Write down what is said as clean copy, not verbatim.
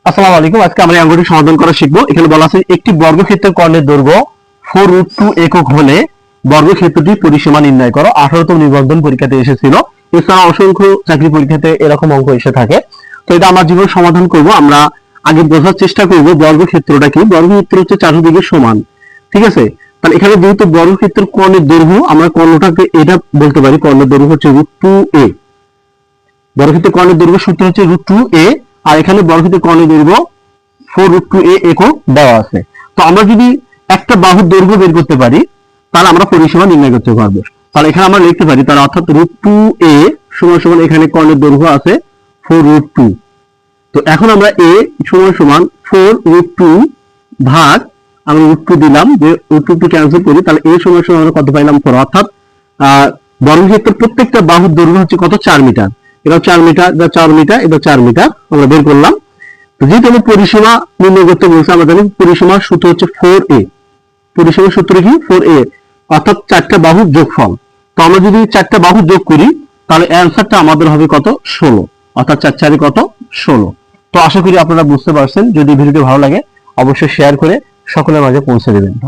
আসসালামু আলাইকুম। আজকে আমরা এই অঙ্কটি সমাধান করা শিখবো। এখানে বলা আছে একটি বর্গক্ষেত্রের কর্ণের দৈর্ঘ্য 4√2 একক হলে বর্গক্ষেত্রটির পরিসীমা নির্ণয় করো। 18তম নিবন্ধন পরীক্ষাতে এসেছিল। এছাড়া অসংখ্য চাকরি পরীক্ষাতে এরকম অঙ্ক এসে থাকে। তো এটা আমরা যেভাবে সমাধান করব, আমরা আগে বোঝার চেষ্টা করব বর্গক্ষেত্রটা কি। বর্গক্ষেত্র হচ্ছে চারদিকে সমান, ঠিক আছে। তাহলে এখানে যেহেতু বর্গক্ষেত্রের কর্ণের দৈর্ঘ্য, আমরা কর্ণটাকে এটা বলতে পারি, কর্ণের দৈর্ঘ্য হচ্ছে √2a। বর্গক্ষেত্রের কর্ণের দৈর্ঘ্য সূত্র হচ্ছে √2a, আর এখানে বর্গক্ষেত্রের কর্ণের দৈর্ঘ্য 4√2a একক দেওয়া আছে। তো আমরা যদি একটা বাহুর দৈর্ঘ্য বের করতে পারি, তাহলে আমরা পরিসীমা নির্ণয় করতে পারবো। তাহলে এখানে আমরা লিখতে পারি, তাহলে অর্থাৎ √2a সমান সমান এখানে কর্ণের দৈর্ঘ্য আছে 4√2। তো এখন আমরা a সমান সমান 4√2 ভাগ, আমরা √2 দিলাম, যে √2 ক্যান্সেল করি, তাহলে a সমান সমান আমরা কত পাইলাম 4। অর্থাৎ বর্গক্ষেত্রের প্রত্যেকটা বাহুর দৈর্ঘ্য হচ্ছে কত, 4 মিটার। এটা 4 মিটার, এটা 4 মিটার, এটা 4 মিটার আমরা বের করলাম। যেহেতু আমি পরিসীমা নির্ণয় করতে বলছি, আমরা জানি পরিসীমার সূত্র হচ্ছে 4a। পরিসীমার সূত্র কি, 4a, অর্থাৎ 4টা বাহুর যোগফল। তো আমরা যদি 4টা বাহু যোগ করি, তাহলে অ্যান্সারটা আমাদের হবে কত, 16। অর্থাৎ 4 4 কত, 16। তো আশা করি আপনারা বুঝতে পারছেন। যদি ভিডিওটি ভালো লাগে অবশ্যই শেয়ার করে সকলের মাঝে পৌঁছে দেবেন।